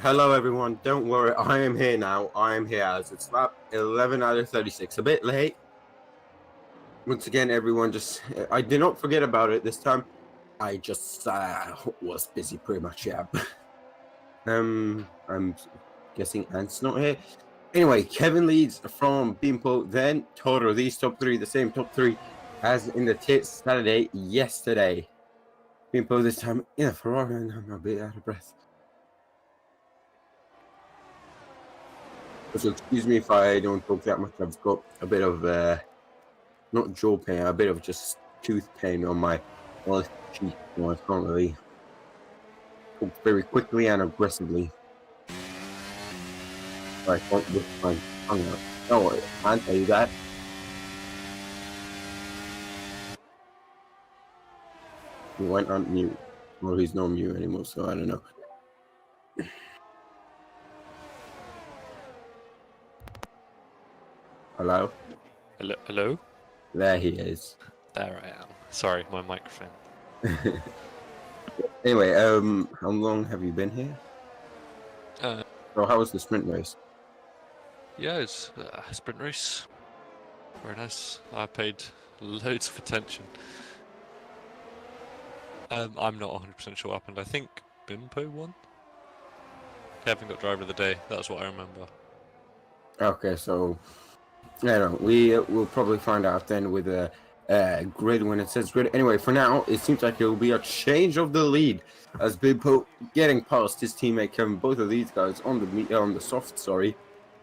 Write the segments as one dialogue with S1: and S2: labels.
S1: Hello everyone, don't worry, I am here now. I am here as it's lap 11 out of 36. A bit late. Once again, everyone, I did not forget about it this time. I just was busy pretty much, yeah. I'm guessing Ant's not here. Anyway, Kevin leads from Bimpo, then Toro. These top three, the same top three as in the Tits Saturday yesterday. Bimpo this time in a Ferrari, and I'm a bit out of breath. So excuse me if I don't talk that much. I've got a bit of not jaw pain, a bit of just tooth pain on my left cheek. So I can't really talk very quickly and aggressively. I can't lift my tongue out. No, I can't tell you that. He went on mute. Well, he's not mute anymore, so I don't know. Hello?
S2: Hello?
S1: There he is.
S2: There I am. Sorry, my microphone.
S1: Anyway, how long have you been here? So how was the sprint race?
S2: Yeah, it's a sprint race. Very nice. I paid loads of attention. I'm not 100% sure what happened. I think Bimpo won? Kevin got driver of the day. That's what I remember.
S1: Okay, so I don't know. We'll probably find out then with a grid when it says grid. Anyway, for now, it seems like it will be a change of the lead as Bimpo getting past his teammate Kevin. Both of these guys on the soft, sorry,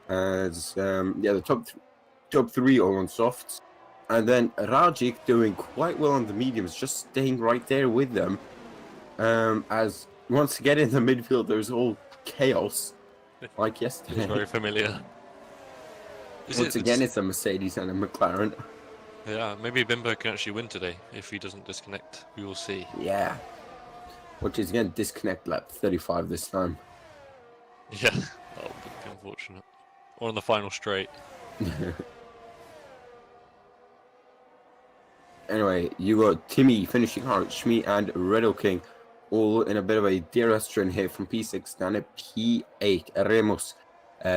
S1: as the top three all on softs, and then Rajic doing quite well on the mediums, just staying right there with them. As once again in the midfield, there's all chaos like yesterday.
S2: It's very familiar.
S1: Once again, it's a Mercedes and a McLaren.
S2: Yeah, maybe Bimbo can actually win today if he doesn't disconnect. We will see.
S1: Yeah. Which is again disconnect lap 35 this time.
S2: Yeah, that would be unfortunate. Or on the final straight.
S1: Anyway, you got Timmy finishing hard, Shmi and Redo King all in a bit of a DRS trend here from P6 down at P8. Remos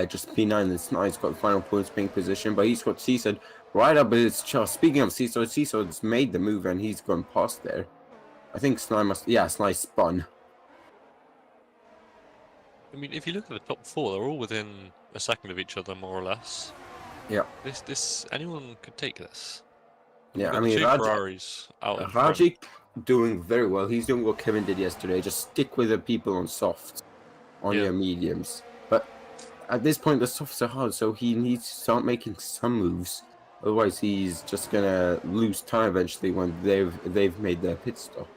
S1: just P9. This Snai's got the final points ping position, but he's got Seaside right up his chest. Speaking of Seaside, Seaside's made the move and he's gone past there. I think Snai spun.
S2: I mean, if you look at the top four, they're all within a second of each other, more or less.
S1: Yeah.
S2: Anyone could take this.
S1: Yeah, I
S2: Two
S1: mean,
S2: Ferraris out in front.
S1: Rajic doing very well. He's doing what Kevin did yesterday. Just stick with the people on softs, on your mediums. But at this point, the softs are hard, so he needs to start making some moves. Otherwise, he's just gonna lose time eventually when they've made their pit stop.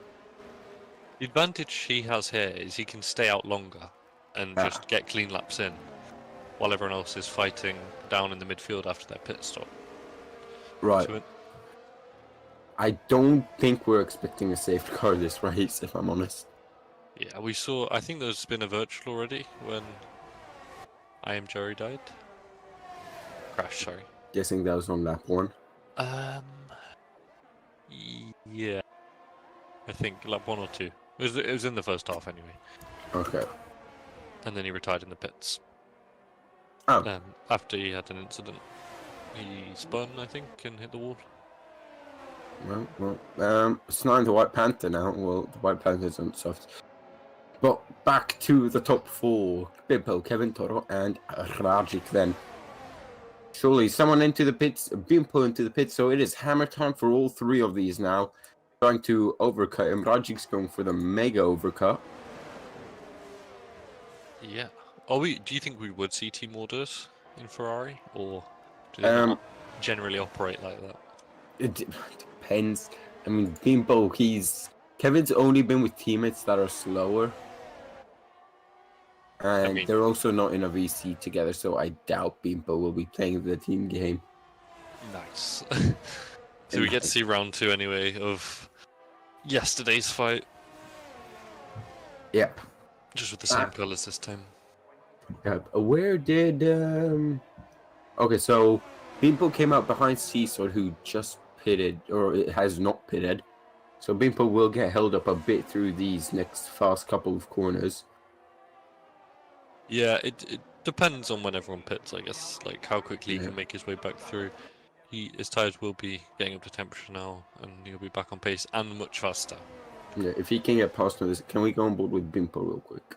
S2: The advantage he has here is he can stay out longer and just get clean laps in, while everyone else is fighting down in the midfield after their pit stop.
S1: Right. I don't think we're expecting a safety car this race, if I'm honest.
S2: Yeah, we saw. I think there's been a virtual already when I Am Jerry died. Crash, sorry.
S1: Guessing that was on lap 1.
S2: Yeah. I think lap 1 or 2. It was in the first half anyway.
S1: Okay.
S2: And then he retired in the pits.
S1: Oh.
S2: After he had an incident, he spun, I think, and hit the wall.
S1: Well, it's not in the White Panther now. Well, the White Panther's on soft. But back to the top 4. Bimpo, Kevin, Toro, and Rajic then. Surely someone into the pits, Bimpo into the pits, so it is hammer time for all 3 of these now. Trying to overcut him. Rajic's going for the mega overcut.
S2: Yeah. Do you think we would see team orders in Ferrari? Or do they not generally operate like that?
S1: It depends. I mean, Bimpo, Kevin's only been with teammates that are slower. And they're also not in a VC together, so I doubt Bimpo will be playing the team game.
S2: Nice. So we get to see round 2 anyway of yesterday's fight.
S1: Yeah.
S2: Just with the same colours this time.
S1: Where did... Okay, so Bimpo came out behind Seasword, who just pitted, or it has not pitted. So Bimpo will get held up a bit through these next fast couple of corners.
S2: Yeah, it depends on when everyone pits, I guess. Like how quickly he
S1: Yeah.
S2: can make his way back through. His tires will be getting up to temperature now, and he'll be back on pace and much faster.
S1: Yeah, if he can get past this, can we go on board with Bimpo real quick?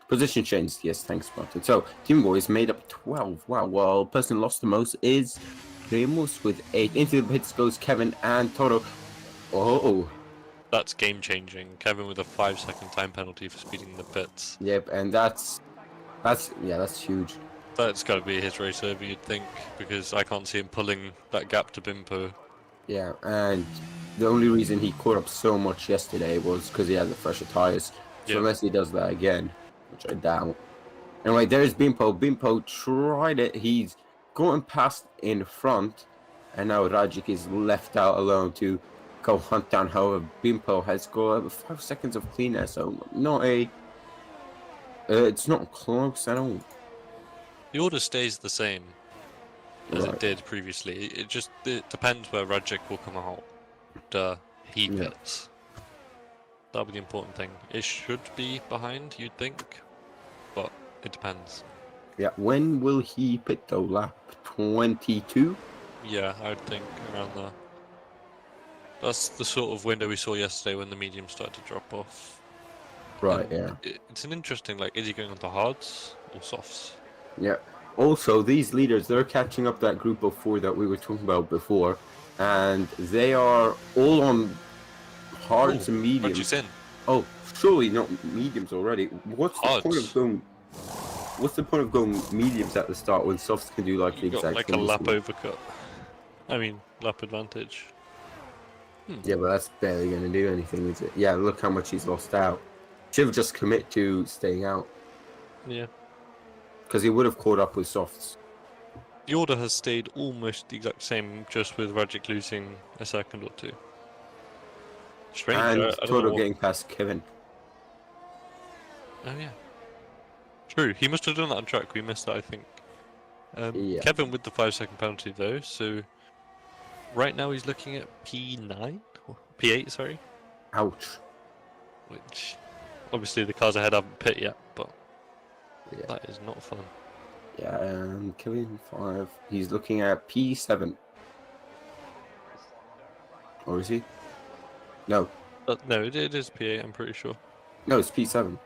S1: Position changed, yes, thanks, Martin. So, Team Boys made up 12. Wow, well, person lost the most is Remus with 8. Into the pits goes Kevin and Toro. Oh,
S2: That's game changing. Kevin with a 5-second time penalty for speeding in the pits.
S1: yep, and that's huge.
S2: That's got to be his race over, you'd think, because I can't see him pulling that gap to Bimpo.
S1: Yeah, and the only reason he caught up so much yesterday was because he had the fresher tires. So
S2: Yeah.
S1: unless he does that again, which I doubt. Anyway, there's Bimpo. Bimpo tried it. He's going past in front, and now Rajic is left out alone to go hunt down. However, Bimpo has got 5 seconds of cleanness, so not a. It's not close at all.
S2: The order stays the same as
S1: Right.
S2: it did previously. It depends where Rajic will come out. He
S1: Yeah.
S2: pits. That'll be the important thing. It should be behind, you'd think, but it depends.
S1: Yeah. When will he pit though? Lap 22.
S2: Yeah, I would think around there. That's the sort of window we saw yesterday when the mediums started to drop off.
S1: Right.
S2: And
S1: Yeah.
S2: it's an interesting, like, is he going on to hards or softs?
S1: Yeah. Also, these leaders, they're catching up that group of 4 that we were talking about before, and they are all on hards and mediums.
S2: Rajic's in.
S1: Oh, surely not mediums already. What's the point
S2: Hards.
S1: of going? What's the point of going mediums at the start when softs can do like the
S2: You got
S1: exact
S2: like a
S1: same
S2: lap
S1: distance?
S2: overcut. I mean, lap advantage.
S1: Yeah, but that's barely going to do anything, is it? Yeah, look how much he's lost out. Should have just commit to staying out
S2: Yeah.
S1: because he would have caught up with softs.
S2: The order has stayed almost the exact same, just with Rajic losing a second or two. Strange.
S1: And
S2: I don't know
S1: Toto
S2: what...
S1: getting past Kevin.
S2: Oh yeah. True. He must have done that on track. We missed that, I think.
S1: Yeah.
S2: Kevin with the 5-second penalty though. So right now he's looking at P9, or P8, sorry.
S1: Ouch.
S2: Which obviously the cars ahead haven't pit yet, but
S1: Yeah.
S2: that is not fun.
S1: Yeah, Kevin 5. He's looking at P7. Or is he? No.
S2: No, it is P8. I'm pretty sure.
S1: No, it's P7.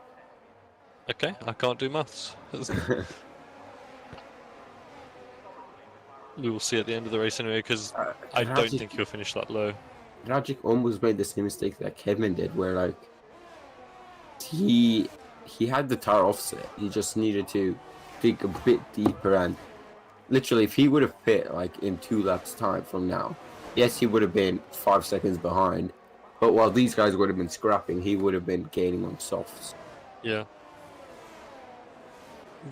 S2: Okay, I can't do maths. We will see at the end of the race anyway, because I don't think he'll finish that low.
S1: Rajic almost made the same mistake that Kevin did, where like he had the tire offset. He just needed to dig a bit deeper, and literally, if he would have pit like in 2 laps time from now, yes, he would have been 5 seconds behind. But while these guys would have been scrapping, he would have been gaining on softs.
S2: Yeah.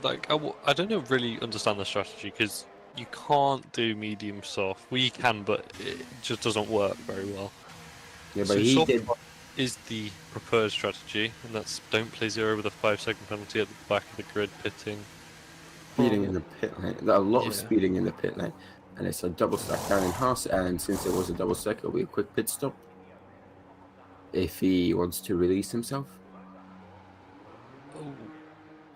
S2: Like I don't know, really understand the strategy, because you can't do medium soft. Well, you can, but it just doesn't work very well.
S1: Yeah,
S2: So
S1: but he
S2: soft
S1: did.
S2: is the preferred strategy, and that's don't play zero with a 5-second penalty at the back of the grid pitting.
S1: Speeding in the pit lane. A lot of
S2: Yeah.
S1: speeding in the pit lane. And it's a double stack down in Haas, and since it was a double stack, it'll be a quick pit stop. If he wants to release himself.
S2: Oh.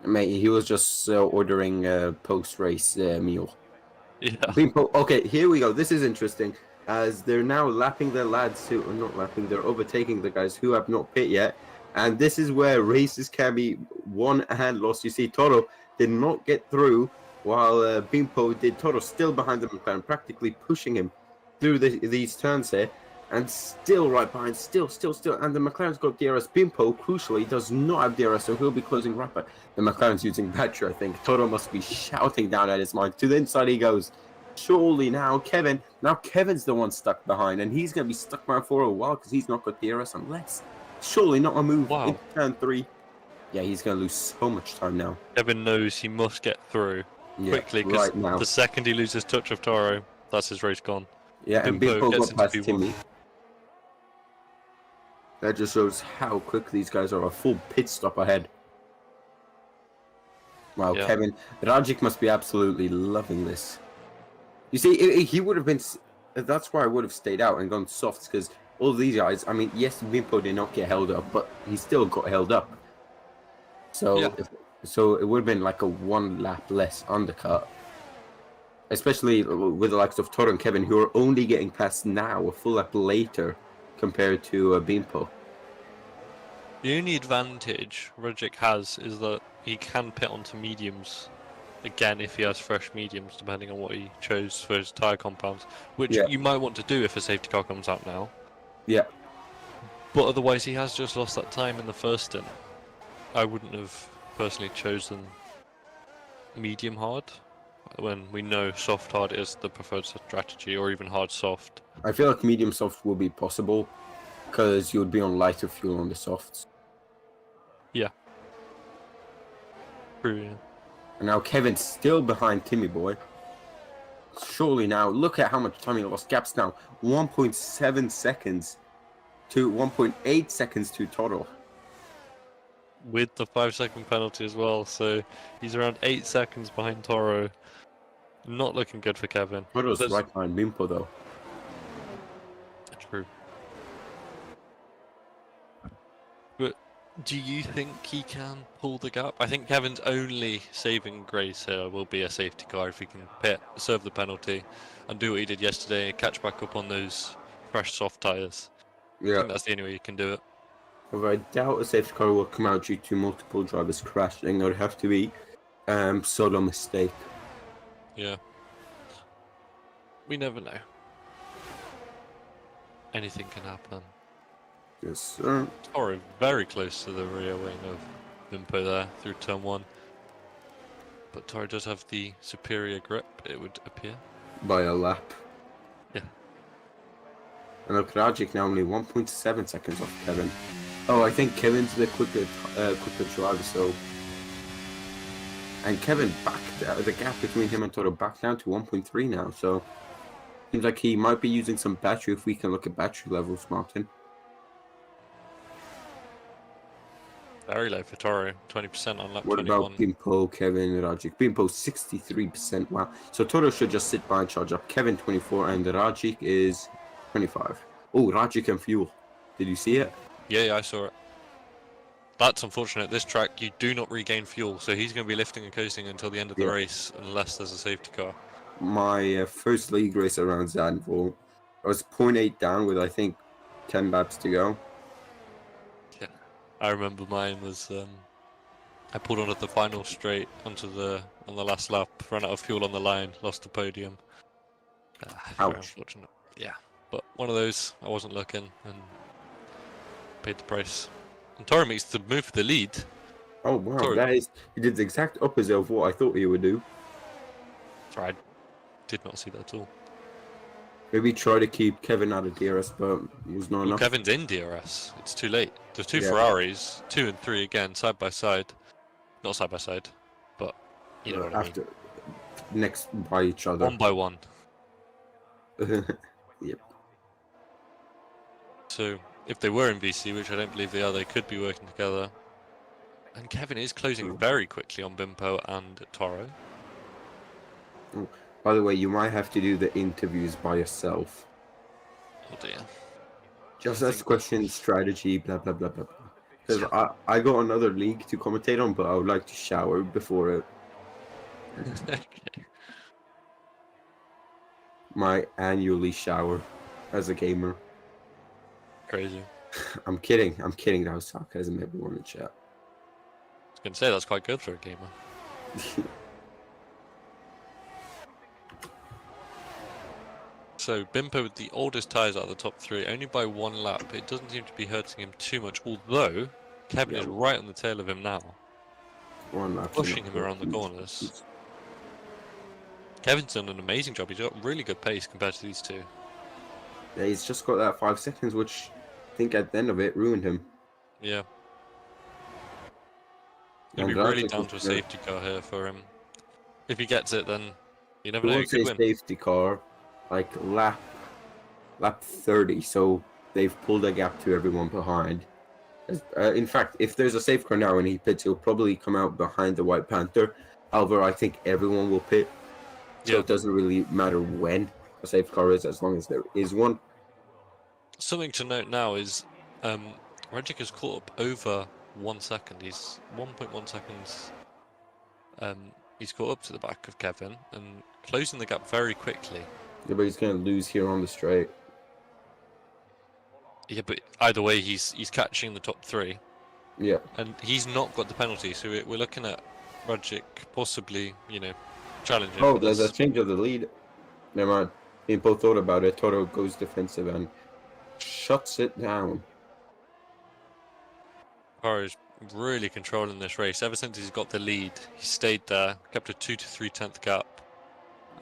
S1: Mate, he was just ordering a post-race meal.
S2: Yeah.
S1: Okay, here we go. This is interesting. As they're now lapping the lads who are not lapping, they're overtaking the guys who have not pit yet. And this is where races can be won and lost. You see, Toro did not get through, while Bimpo did. Toro still behind the McLaren, practically pushing him through these turns here. And still right behind, still. And the McLaren's got DRS. Bimpo, crucially, does not have DRS, so he'll be closing rapid. The McLaren's using battery, I think. Toro must be shouting down at his mind. To the inside he goes. Surely now, Kevin. Now Kevin's the one stuck behind, and he's going to be stuck behind for a while because he's not got DRS unless. Surely not a move in turn 3. Yeah, he's going to lose so much time now.
S2: Kevin knows he must get through quickly, because
S1: right now.
S2: the second he loses touch of Toro, that's his race gone.
S1: Yeah, and
S2: Bimpo
S1: Bimpo
S2: gets
S1: got past
S2: into P1.
S1: Timmy. That just shows how quick these guys are. A full pit stop ahead. Wow,
S2: Yeah.
S1: Kevin. Rajic must be absolutely loving this. You see, he would have been... That's why I would have stayed out and gone softs, because all of these guys... I mean, yes, Bimpo did not get held up, but he still got held up. So,
S2: Yeah.
S1: So it would have been like a 1 lap less undercut. Especially with the likes of Toro and Kevin, who are only getting past now, a full lap later, compared to Bimpo.
S2: The only advantage Rogic has is that he can pit onto mediums again if he has fresh mediums, depending on what he chose for his tyre compounds, which
S1: Yeah.
S2: you might want to do if a safety car comes out now.
S1: Yeah.
S2: But otherwise, he has just lost that time in the first stint. I wouldn't have personally chosen medium hard when we know soft hard is the preferred strategy, or even hard soft.
S1: I feel like medium soft will be possible because you would be on lighter fuel on the softs.
S2: Yeah. True, yeah.
S1: And now Kevin's still behind Timmy Boy. Surely now, look at how much time he lost. Gaps now 1.7 seconds to 1.8 seconds to Toro.
S2: With the 5-second penalty as well, so he's around 8 seconds behind Toro. Not looking good for Kevin.
S1: Toro's right behind Bimpo though.
S2: True. But do you think he can pull the gap? I think Kevin's only saving grace here will be a safety car if he can pit, serve the penalty, and do what he did yesterday, catch back up on those fresh soft tyres. I
S1: Yeah.
S2: think that's the only way you can do it.
S1: However, I doubt a safety car will come out due to multiple drivers crashing. It would have to be solo mistake.
S2: Yeah. We never know. Anything can happen.
S1: Yes, sir.
S2: Toro very close to the rear wing of Bimpo there through turn 1. But Toro does have the superior grip, it would appear.
S1: By a lap.
S2: Yeah.
S1: And look, Rajic now only 1.7 seconds off Kevin. Oh, I think Kevin's the quicker driver, so... And Kevin backed, the gap between him and Toro back down to 1.3 now, so... Seems like he might be using some battery if we can look at battery levels, Martin.
S2: Very low for Toro, 20% on lap 21.
S1: What about Bimpo, Kevin, Rajic? Bimpo 63%, wow. So Toro should just sit by and charge up. Kevin 24 and Rajic is 25. Oh, Rajic and fuel. Did you see it?
S2: Yeah, I saw it. That's unfortunate. This track, you do not regain fuel, so he's going to be lifting and coasting until the end of the race, unless there's a safety car.
S1: My first league race around Zandvoort, I was 0.8 down with, I think, 10 laps to go.
S2: Yeah, I remember mine was, I pulled onto the final straight on the last lap, ran out of fuel on the line, lost the podium. Very unfortunate. Yeah, but one of those, I wasn't looking, and paid the price. And Toro makes the move for the lead.
S1: Oh wow,
S2: Toro,
S1: he did the exact opposite of what I thought he would do.
S2: sorry, I did not see that at all.
S1: Maybe try to keep Kevin out of DRS, but it was not enough.
S2: Kevin's in DRS. It's too late. There's two Ferraris, 2 and 3 again, side by side. Not side by side, but you know what I mean.
S1: Next by each other.
S2: 1 by 1.
S1: Yep.
S2: So if they were in VC, which I don't believe they are, they could be working together. And Kevin is closing very quickly on Bimpo and Toro.
S1: Oh, by the way, you might have to do the interviews by yourself.
S2: Oh dear.
S1: Just ask questions, strategy, blah blah blah blah. Because I got another league to commentate on, but I would like to shower before it.
S2: Okay.
S1: My annually shower as a gamer.
S2: Crazy.
S1: I'm kidding. That was sarcasm, everyone in chat.
S2: I was going to say, that's quite good for a gamer. So, Bimpo with the oldest tyres out of the top 3, only by 1 lap. It doesn't seem to be hurting him too much, although Kevin is right on the tail of him now.
S1: 1 lap.
S2: Pushing him around the corners. Kevin's done an amazing job. He's got really good pace compared to these two.
S1: Yeah, he's just got that 5 seconds, which I think at the end of it ruined him.
S2: Yeah. It'll be really down to a safety car here for him. If he gets it, then you never know. He could win.
S1: Safety car, like lap 30, so they've pulled a gap to everyone behind. In fact, if there's a safe car now and he pits, he'll probably come out behind the White Panther. However, I think everyone will pit. So it doesn't really matter when a safe car is, as long as there is one.
S2: Something to note now is Regic has caught up over 1 second. He's 1.1 seconds He's caught up to the back of Kevin and closing the gap very quickly.
S1: Yeah, but he's going to lose here on the straight.
S2: Yeah, but either way, he's catching the top 3.
S1: Yeah.
S2: And he's not got the penalty, so we're looking at Rajic possibly, challenging
S1: Oh,
S2: for
S1: there's a
S2: this.
S1: change of the lead. Never mind. We both thought about it. Toro goes defensive and shuts it down.
S2: Toro's really controlling this race. Ever since he's got the lead, he stayed there, kept a 2 to 3 tenth gap,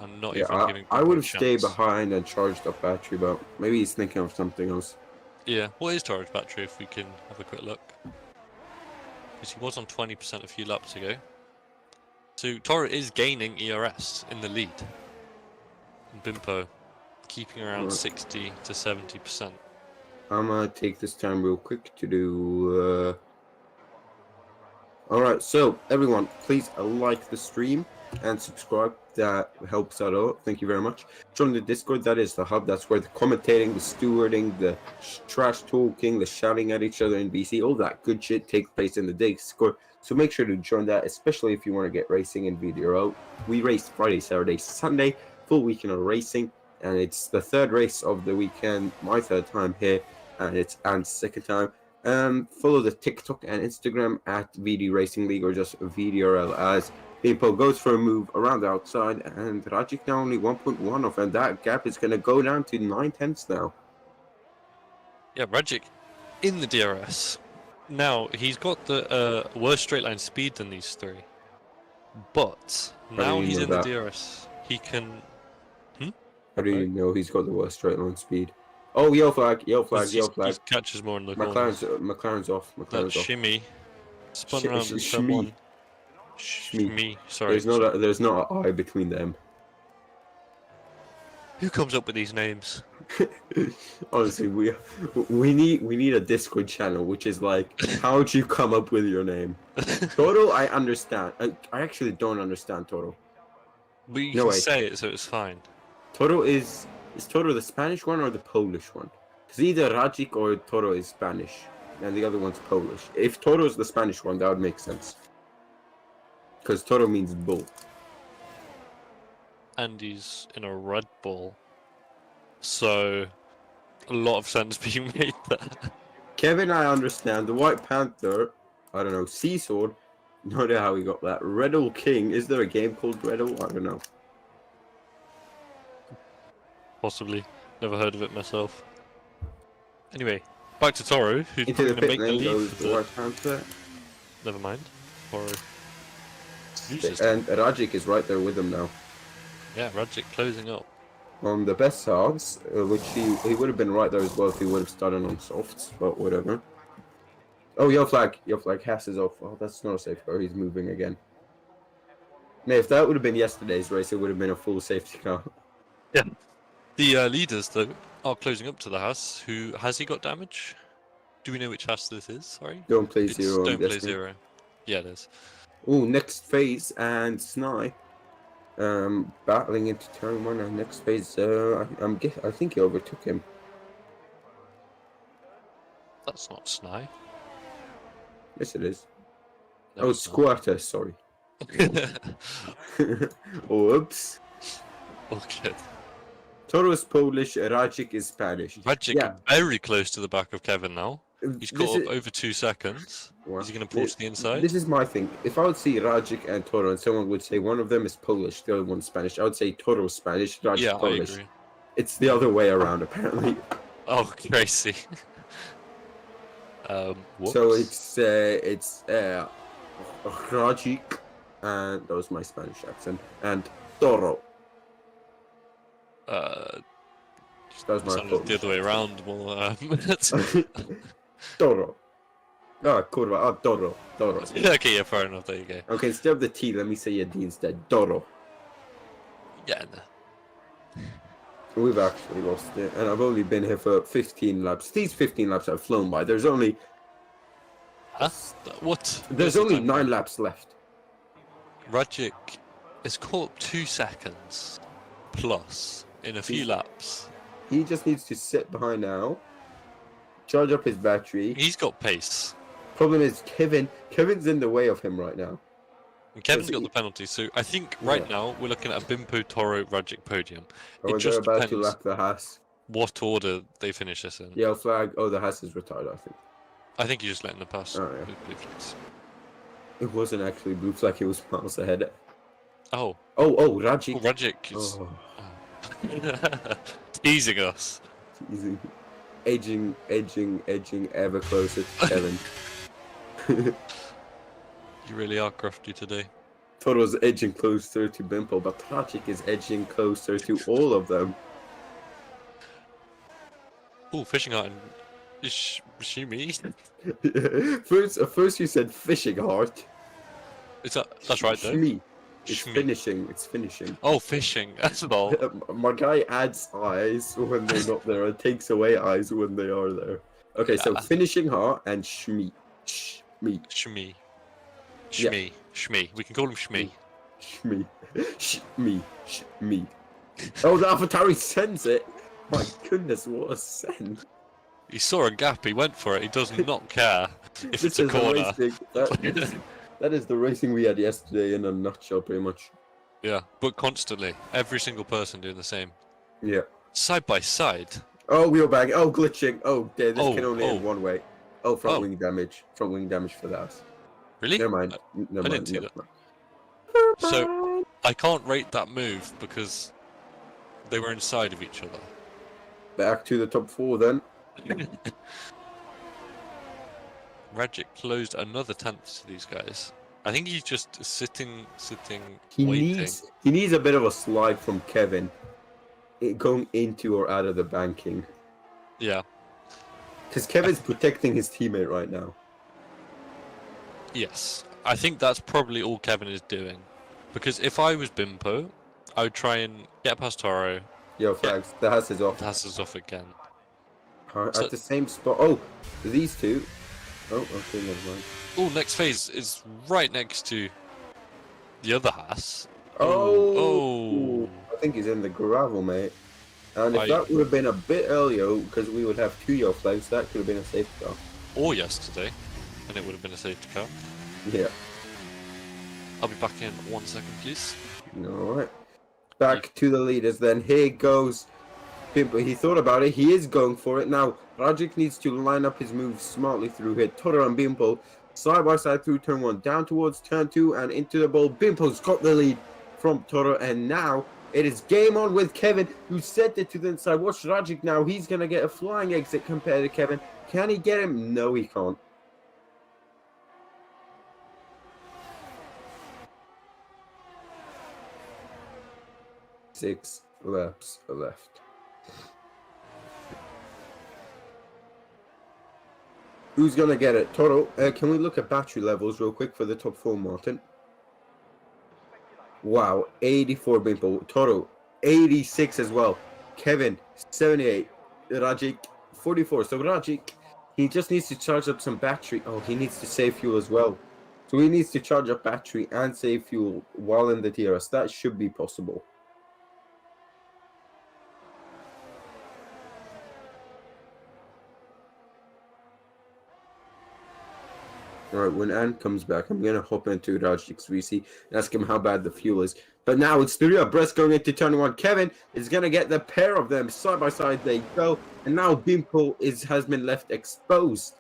S2: and not even giving
S1: I
S2: Bimbo
S1: would
S2: a
S1: have stayed
S2: chance.
S1: behind and charged up battery, but maybe he's thinking of something else.
S2: Yeah, what is Toro's battery if we can have a quick look? Because he was on 20% a few laps ago. So Toro is gaining ERS in the lead. And Bimbo keeping around 60 to 70%.
S1: I'm gonna take this time real quick to do. Alright, so everyone, please like the stream and subscribe. That helps out a lot. Thank you very much. Join the Discord. That is the hub. That's where the commentating, the stewarding, the trash talking, the shouting at each other in BC, all that good shit takes place in the Discord. So make sure to join that, especially if you want to get racing in VDRL. We race Friday, Saturday, Sunday, full weekend of racing, and it's the 3rd race of the weekend. My 3rd time here, and it's Ant's 2nd time. Follow the TikTok and Instagram at VD Racing League or just VDRL as Bimbo goes for a move around the outside, and Rajic now only 1.1 off, and that gap is going to go down to 9 tenths now.
S2: Yeah, Rajic in the DRS. Now, he's got the worse straight line speed than these 3. But now he's in the DRS. He can...
S1: How do you know he's got the worst straight line speed? Oh, yellow flag, yellow flag, yellow flag.
S2: He catches more in the
S1: McLaren's,
S2: corners.
S1: McLaren's off. McLaren's off.
S2: Shimmy. Spun around in turn 1. Shmee. Sorry.
S1: There's not an I between them.
S2: Who comes up with these names?
S1: Honestly, we need a Discord channel which is like, how do you come up with your name? Toro, I understand. I actually don't understand Toro.
S2: But you can say it, so it's fine.
S1: Toro is Toro the Spanish one or the Polish one? Because either Rajic or Toro is Spanish, and the other one's Polish. If Toro is the Spanish one, that would make sense. Because Toro means bull.
S2: And he's in a Red Bull. So, a lot of sense being made there.
S1: Kevin, I understand. The White Panther, I don't know, Sea Sword, no idea how he got that. Riddle King, is there a game called Riddle? I don't know.
S2: Possibly. Never heard of it myself. Anyway, back to Toro, who's
S1: Into
S2: going
S1: the
S2: to
S1: pit
S2: make the
S1: lane
S2: lead.
S1: goes the White Panther.
S2: Never mind. Toro.
S1: And Rajic is right there with him now.
S2: Yeah, Rajic closing up.
S1: On the best halves, which he would have been right there as well if he would have started on softs, but whatever. Oh, yellow flag. Yellow flag. Haas is off. Oh, that's not a safe car. He's moving again. Now, if that would have been yesterday's race, it would have been a full safety car.
S2: Yeah. The leaders, though, are closing up to the Haas. Has he got damage? Do we know which Haas this is? Sorry?
S1: Don't play zero.
S2: Don't play zero. Yeah, it is.
S1: Oh, next phase and Sny. Battling into turn 1 and next phase. I think he overtook him.
S2: That's not Sny.
S1: Yes, it is.
S2: No,
S1: oh, Squatter. Sorry. Whoops.
S2: Okay.
S1: Toro is Polish. Rajic is Spanish.
S2: Rajic very close to the back of Kevin now. He's caught up over 2 seconds. Is he going to push the inside?
S1: This is my thing. If I would see Rajic and Toro and someone would say one of them is Polish, the other one's Spanish, I would say Toro is Spanish, Rajic Polish.
S2: I agree.
S1: It's the other way around, apparently.
S2: Oh, crazy.
S1: So it's Rajic, and that was my Spanish accent, and Toro.
S2: That
S1: was my
S2: sounded the other way around. Well,
S1: Toro. Oh, curva. Oh, Toro. Toro.
S2: Okay, yeah, fair enough. There you go.
S1: Okay, instead of the T, let me say a D instead. Toro.
S2: Yeah, no.
S1: We've actually lost it, and I've only been here for 15 laps. These 15 laps have flown by. There's only...
S2: Huh? What?
S1: There's only 9 laps left.
S2: Rajic is caught up 2 seconds plus in a few laps.
S1: He just needs to sit behind now, charge up his battery.
S2: He's got pace.
S1: Problem is Kevin's in the way of him right now.
S2: And Kevin's got the penalty, so I think right now we're looking at a Bimpo, Toro, Rajic podium.
S1: Oh,
S2: It
S1: they're
S2: just
S1: about to
S2: depends
S1: lap the Haas.
S2: what order they finish this in.
S1: Yellow flag. Oh, the Haas is retired, I think.
S2: I think you're just letting them pass.
S1: Oh, yeah.
S2: Blue flags.
S1: It wasn't actually blue flag, it was miles ahead.
S2: Oh.
S1: Oh,
S2: Oh,
S1: Rajic.
S2: Rajic is teasing us.
S1: Easy. Edging ever closer to Kevin.
S2: You really are crafty today.
S1: Toro's edging closer to Bimpo, but Rajic is edging closer to all of them.
S2: Oh, fishing heart and Shimi.
S1: First you said fishing heart.
S2: That's right though?
S1: Shmi. It's
S2: Shmi.
S1: finishing. It's finishing.
S2: Oh, fishing. That's all.
S1: My guy adds eyes when they're not there and takes away eyes when they are there. Okay, so finishing heart and Shmi. Shmi.
S2: Shmi.
S1: Yeah.
S2: Shmi. Shmi. We can call him Shmi.
S1: Shmi. Shmi. Shmi. Oh, the AvaTari sends it. My goodness, what a send.
S2: He saw a gap, he went for it. He does not care if it's a
S1: This is
S2: corner.
S1: That is the racing we had yesterday in a nutshell, pretty much.
S2: Yeah, but constantly. Every single person doing the same.
S1: Yeah.
S2: Side by side.
S1: Oh, wheel bag. Oh, glitching. Oh, this can only end
S2: oh.
S1: one way. Oh, front wing damage. Front wing damage for that.
S2: Really?
S1: Never mind.
S2: I didn't see that. So, I can't rate that move because they were inside of each other.
S1: Back to the top 4 then.
S2: Rajic closed another 10th to these guys. I think he's just sitting,
S1: He
S2: waiting.
S1: needs a bit of a slide from Kevin, going into or out of the banking.
S2: Yeah.
S1: Because Kevin's protecting his teammate right now.
S2: Yes. I think that's probably all Kevin is doing. Because if I was Bimpo, I would try and get past Toro.
S1: Yo, flags. The Haas is off.
S2: The Haas is off again.
S1: At the same spot. Oh, these two. Oh, okay, never mind.
S2: Oh, next phase is right next to the other Haas.
S1: Oh. I think he's in the gravel, mate. And if that would have been a bit earlier, because we would have 2 yellow flags, that could have been a safety car.
S2: Or yesterday, and it would have been a safety car.
S1: Yeah.
S2: I'll be back in 1 second, please.
S1: Alright. Back to the leaders then. Here goes Bimpo. He thought about it. He is going for it. Now, Rajic needs to line up his moves smartly through here. Toro and Bimpo side by side through turn 1, down towards turn 2 and into the ball. Bimpo's got the lead from Toro, and now it is game on with Kevin, who sent it to the inside. Watch Rajic now. He's going to get a flying exit compared to Kevin. Can he get him? No, he can't. Six laps left. Who's gonna get it? Toro, can we look at battery levels real quick for the top 4, Martin? Wow, 84 Bimpo. Toro, 86 as well. Kevin, 78. Rajic, 44. So Rajic, he just needs to charge up some battery. Oh, he needs to save fuel as well. So he needs to charge up battery and save fuel while in the TRS. That should be possible. Alright, when Ant comes back, I'm going to hop into Rajic's VC and ask him how bad the fuel is. But now it's 3 abreast going into turn 1. Kevin is going to get the pair of them side by side. They go. And now Bimpo has been left exposed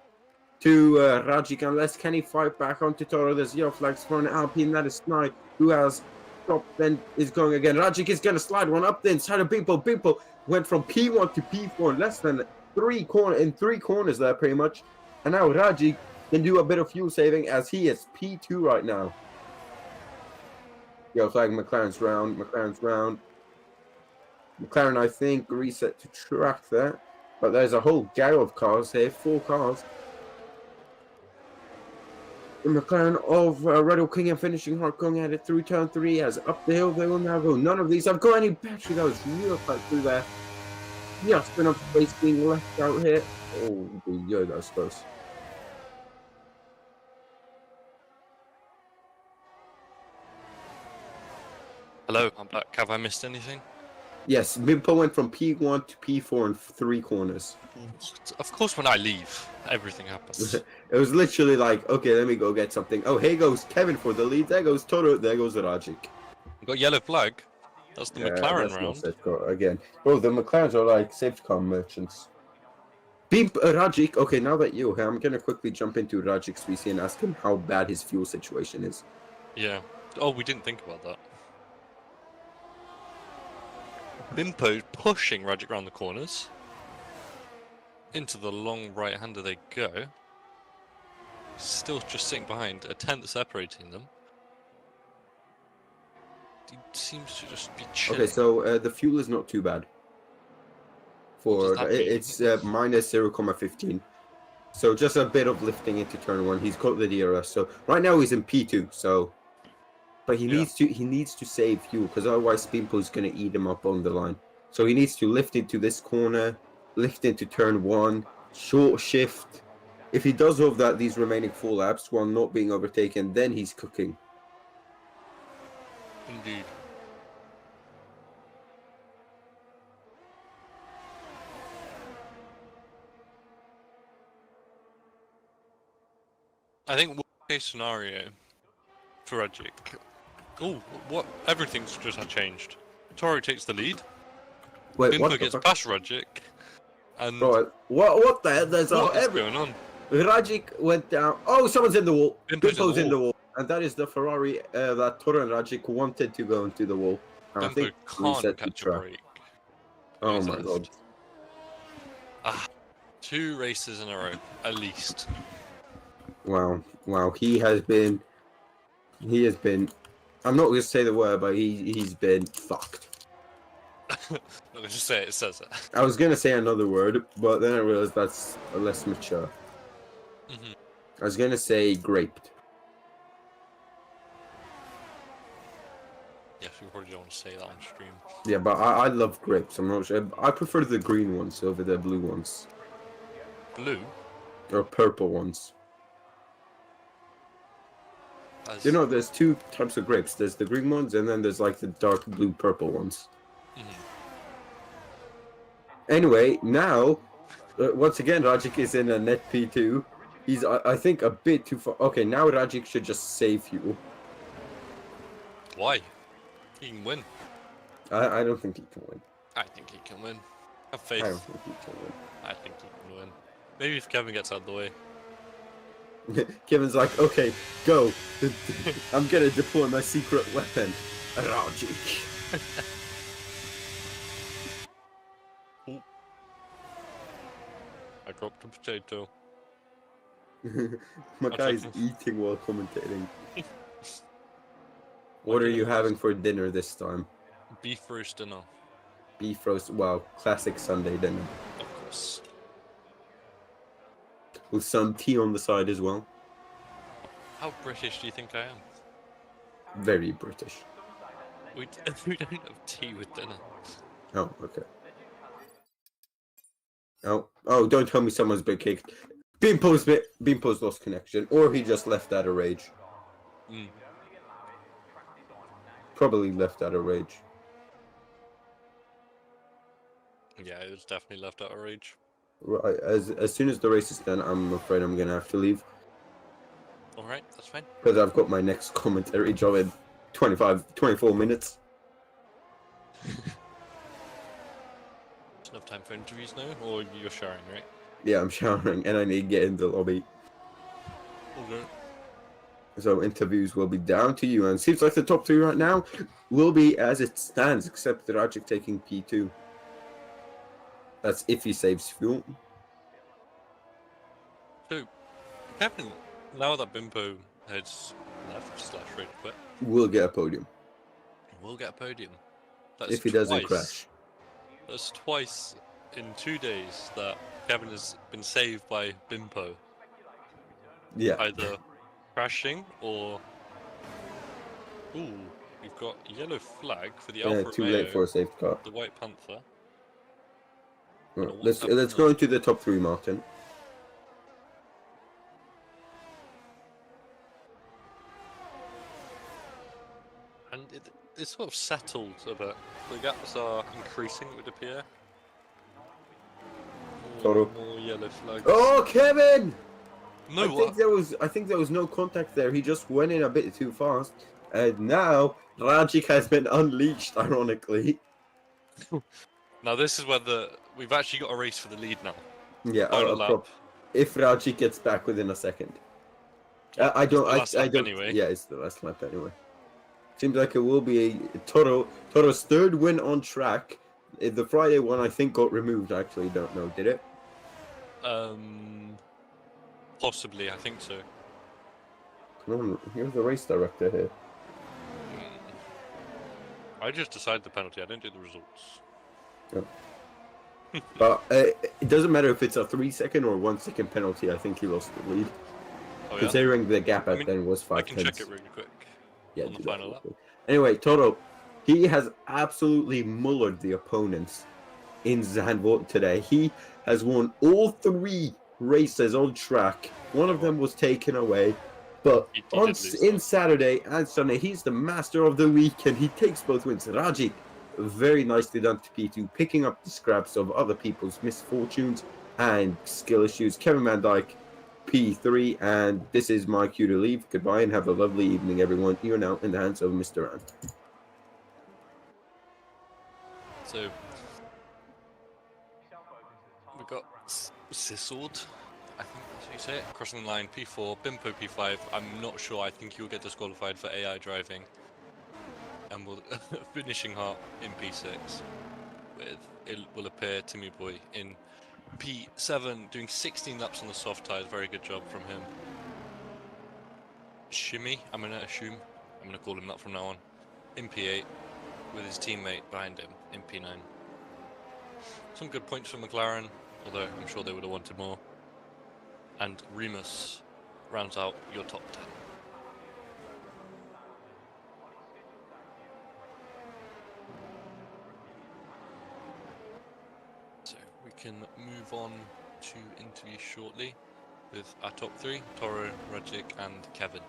S1: to Rajic. Unless can he fight back onto Toro? There's yellow flags for an Alpine. That is Snipe, who has stopped, then is going again. Rajic is going to slide one up the inside of Bimpo. Bimpo went from P1 to P4 in less than 3 corners there, pretty much. And now Rajic can do a bit of fuel saving as he is P2 right now. Yellow flag, McLaren's round. McLaren, I think, reset to track there. But there's a whole gang of cars here, 4 cars. The McLaren of Red Bull King and finishing hard going at it through turn 3 as up the hill they will now go. None of these have got any battery. That was real tight through there. Just enough space being left out here. Oh, yeah, that was close.
S2: Hello, I'm back. Have I missed anything?
S1: Yes, Bimpo went from P1 to P4 in 3 corners.
S2: Of course, when I leave, everything happens.
S1: It was literally like, okay, let me go get something. Oh, here goes Kevin for the lead. There goes Toro. There goes Rajic.
S2: We got yellow flag. That's the McLaren
S1: That's not
S2: round.
S1: safety car again. Bro, the McLarens are like safety car merchants. Rajic. Okay, now that you're here, I'm gonna quickly jump into Rajic's VC and ask him how bad his fuel situation is.
S2: Yeah. Oh, we didn't think about that. Bimpo pushing Rajic around the corners. Into the long right-hander they go. Still just sitting behind, a tenth separating them. He seems to just be chilling.
S1: Okay, so the fuel is not too bad. For it's minus 0.15. So just a bit of lifting into turn 1. He's got the DRS. So right now he's in P2. So, but he needs to save fuel because otherwise Spimpo is gonna eat him up on the line. So he needs to lift into this corner, lift into turn 1, short shift. If he does all of that, these remaining 4 laps while not being overtaken, then he's cooking.
S2: Indeed. I think worst case scenario for Rajic. Oh, what? Everything's just changed. Toro takes the lead.
S1: Wait,
S2: Bimpo
S1: what
S2: gets past Rajic. And
S1: Bro, what the hell? There's
S2: what is going on?
S1: Rajic went down. Oh, someone's in the wall.
S2: Bimpo's
S1: in the wall. And that is the Ferrari that Toro and Rajic wanted to go into the wall. And I
S2: Bimpo
S1: think
S2: can't catch a break.
S1: Oh my god.
S2: Ah, 2 races in a row, at least.
S1: Wow. He has been. I'm not gonna say the word, but he's been fucked.
S2: I'm gonna just say it says it.
S1: I was gonna say another word, but then I realized that's less mature. I was gonna say graped.
S2: Yeah, we probably don't want to say that on stream.
S1: Yeah, but I love grapes. I'm not sure. I prefer the green ones over the blue ones.
S2: Blue?
S1: Or purple ones. You know, there's 2 types of grapes. There's the green ones, and then there's like the dark blue purple ones. Anyway, now, once again, Rajic is in a net P2. He's, I think, a bit too far. Okay, now Rajic should just save fuel.
S2: Why? He can win.
S1: I don't think he can win.
S2: I think he can win. Have faith.
S1: I don't think he can win.
S2: I think he can win. Maybe if Kevin gets out of the way.
S1: Kevin's like, okay, go. I'm gonna deploy my secret weapon, Rajic.
S2: I dropped a potato.
S1: My guy's eating while commentating. What are you having for dinner this time?
S2: Beef roast dinner.
S1: Beef roast, wow, classic Sunday dinner.
S2: Of course.
S1: With some tea on the side as well.
S2: How British do you think I am?
S1: Very British.
S2: We don't have tea with dinner.
S1: Oh, okay. Oh, don't tell me someone's been kicked. Bimpo's lost connection, or he just left out of rage. Probably left out of rage.
S2: Yeah, it was definitely left out of rage.
S1: Right, as soon as the race is done, I'm afraid I'm gonna have to leave.
S2: Alright, that's fine.
S1: Because I've got my next commentary job in 24 minutes.
S2: There's enough time for interviews now, or you're showering, right?
S1: Yeah, I'm showering and I need to get in the lobby.
S2: Okay.
S1: So interviews will be down to you, and it seems like the top 3 right now will be as it stands, except Rajic taking P2. That's if he saves fuel.
S2: So, Kevin, now that Bimpo heads left / ready to quit,
S1: We'll get a podium.
S2: We'll get a podium. That's
S1: if he doesn't crash.
S2: That's twice in 2 days that Kevin has been saved by Bimpo.
S1: Yeah.
S2: Either crashing or... Ooh, we've got a yellow flag for the Alfa
S1: too
S2: Romeo,
S1: late for a safety car.
S2: the White Panther.
S1: Right, let's go into the top 3, Martin.
S2: And it's sort of settled a bit. The gaps are increasing, it would appear. More yellow flags.
S1: Oh, Kevin!
S2: No,
S1: I think there was no contact there. He just went in a bit too fast. And now Rajic has been unleashed, ironically.
S2: Now this is where we've actually got a race for the lead now.
S1: Yeah,
S2: Final lap.
S1: If Rajic gets back within a second.
S2: Yeah,
S1: I don't.
S2: it's the last lap
S1: don't.
S2: anyway.
S1: Yeah, it's the last lap anyway. Seems like it will be a Toro's third win on track. The Friday one, I think, got removed. I actually don't know. Did it?
S2: Possibly, I think so.
S1: Come on, here's the race director here.
S2: I just decide the penalty. I don't do the results.
S1: Yeah. But it doesn't matter if it's a 3-second or 1-second penalty. I think he lost the lead.
S2: Oh, yeah?
S1: Considering the gap at then was 5
S2: I can
S1: tenths.
S2: check it really quick.
S1: Yeah,
S2: on the final lap.
S1: Anyway, Toro, he has absolutely mullered the opponents in Zandvoort today. He has won all 3 races on track. One of them was taken away. But in Saturday and Sunday, he's the master of the week, and he takes both wins. Rajic, very nicely done to P2, picking up the scraps of other people's misfortunes and skill issues. Kevin Van Dyke, P3, and this is my cue to leave. Goodbye and have a lovely evening, everyone. You're now in the hands of Mr. Rand.
S2: So we got Sisord, I think that's how you say it, crossing the line, P4, Bimpo P5. I'm not sure, I think he'll get disqualified for AI driving. And we'll finishing Hart in P6 with, it will appear, Timmy Boy in P7, doing 16 laps on the soft tyres. Very good job from him. Shimmy, I'm going to assume, I'm going to call him that from now on, in P8 with his teammate behind him in P9. Some good points for McLaren, although I'm sure they would have wanted more. And Remus rounds out your top 10. So we can move on to interview shortly with our top 3, Toro, Rajic and Kevin.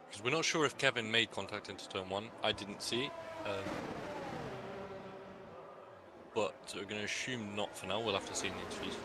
S2: Because we're not sure if Kevin made contact into turn 1, I didn't see. But we're going to assume not for now, we'll have to see in the interviews.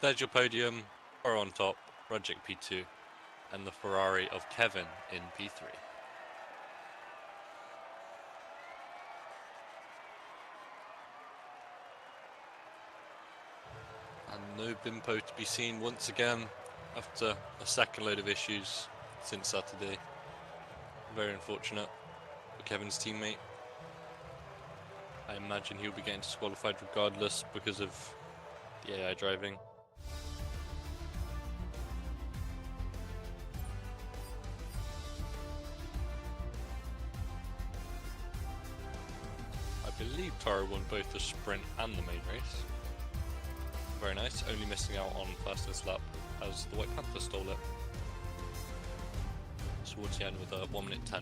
S2: There's your podium, Toro on top, Rajic P2, and the Ferrari of Kevin in P3. And no Bimpo to be seen once again after a second load of issues since Saturday. Very unfortunate for Kevin's teammate. I imagine he'll be getting disqualified regardless because of the AI driving. I believe Toro won both the sprint and the main race. Very nice, only missing out on fastest lap as the White Panther stole it. Towards the end with a 1 minute 10.5.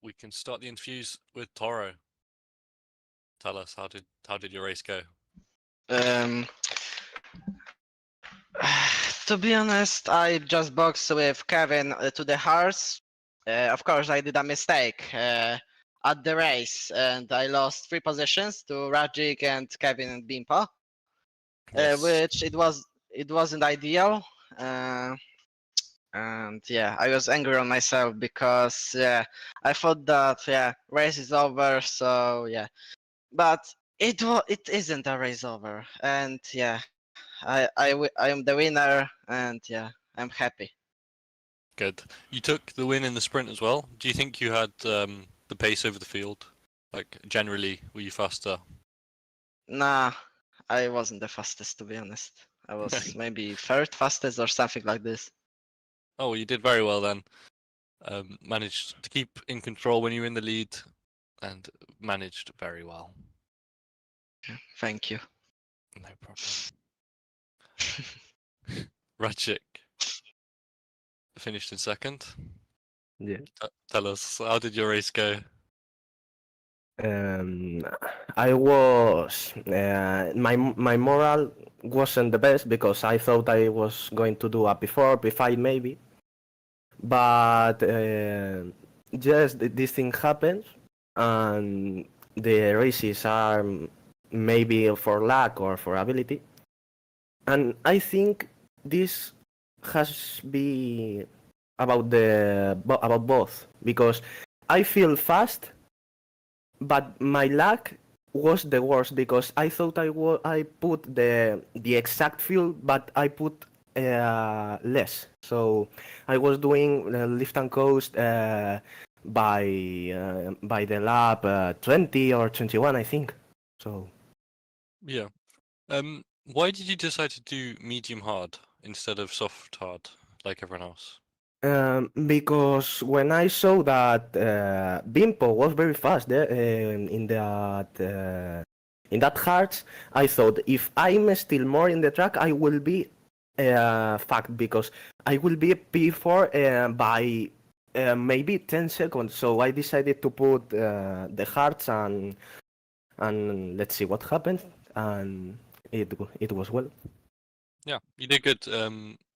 S2: We can start the interviews with Toro. Tell us, how did your race go?
S3: Um, to be honest, I just boxed with Kevin to the hearts. Of course, I did a mistake at the race, and I lost 3 positions to Rajic and Kevin and Bimpa,
S2: Yes.
S3: which it wasn't ideal. Uh, and yeah, I was angry on myself because I thought that race is over. So yeah, but it isn't a race over, and I am the winner, and yeah, I'm happy.
S2: Good. You took the win in the sprint as well. Do you think you had the pace over the field? Like generally, were you faster?
S3: Nah, I wasn't the fastest, to be honest. I was maybe third fastest or something like this.
S2: Oh, well, you did very well then. Managed to keep in control when you were in the lead, and managed very well.
S3: Thank you.
S2: No problem. Rajik finished in second.
S4: Yeah.
S2: Tell us, how did your race go?
S4: Um, I was my moral wasn't the best because I thought I was going to do a P4, P5 maybe, but just this thing happens, and the races are maybe for luck or for ability, and I think this has been about both because I feel fast but my luck was the worst because I thought I put the exact field, but I put less. So I was doing lift and coast by the lap 20 or 21, I think. So
S2: Yeah. Why did you decide to do medium hard instead of soft hard like everyone else?
S4: because when I saw that Bimpo was very fast there in that hearts, I thought if I'm still more in the track, I will be fucked because I will be P4 by maybe 10 seconds. So I decided to put the hearts and let's see what happens. And it was well.
S2: Yeah, you did good.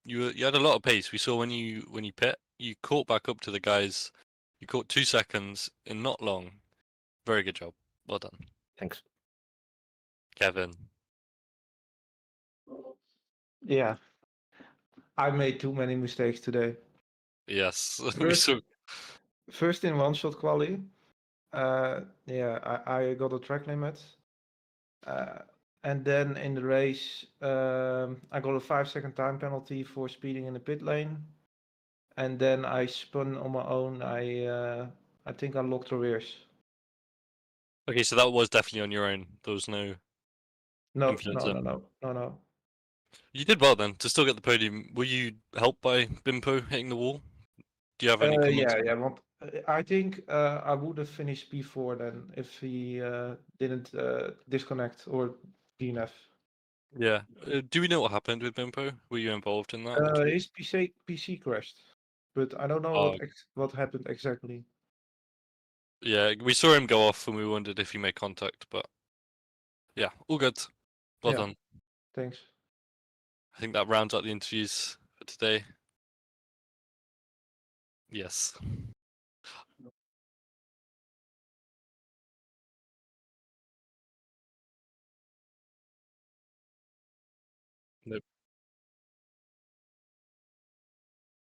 S2: You had a lot of pace. We saw when you pit, you caught back up to the guys. You caught 2 seconds in not long. Very good job. Well done,
S4: Thanks.
S2: Kevin.
S5: Yeah, I made too many mistakes today.
S2: Yes, we
S5: First,
S2: saw.
S5: first in one shot quali, I got a track limit. And then in the race, I got a 5-second time penalty for speeding in the pit lane. And then I spun on my own. I think I locked the rears.
S2: Okay, so that was definitely on your own. There was no
S5: No,
S2: influence
S5: no,
S2: there.
S5: no, no, no, no.
S2: You did well then to still get the podium. Were you helped by Bimpo hitting the wall? Do you have any comments?
S5: Yeah, want, I think I would have finished P4 then if he didn't disconnect or DNF.
S2: Yeah. Do we know what happened with Bimpo? Were you involved in that? Or
S5: His PC crashed, but I don't know
S2: Oh,
S5: what happened exactly.
S2: yeah, we saw him go off and we wondered if he made contact, but yeah, all good. Well
S5: Yeah.
S2: done.
S5: Thanks.
S2: I think that rounds out the interviews for today. Yes. Nope.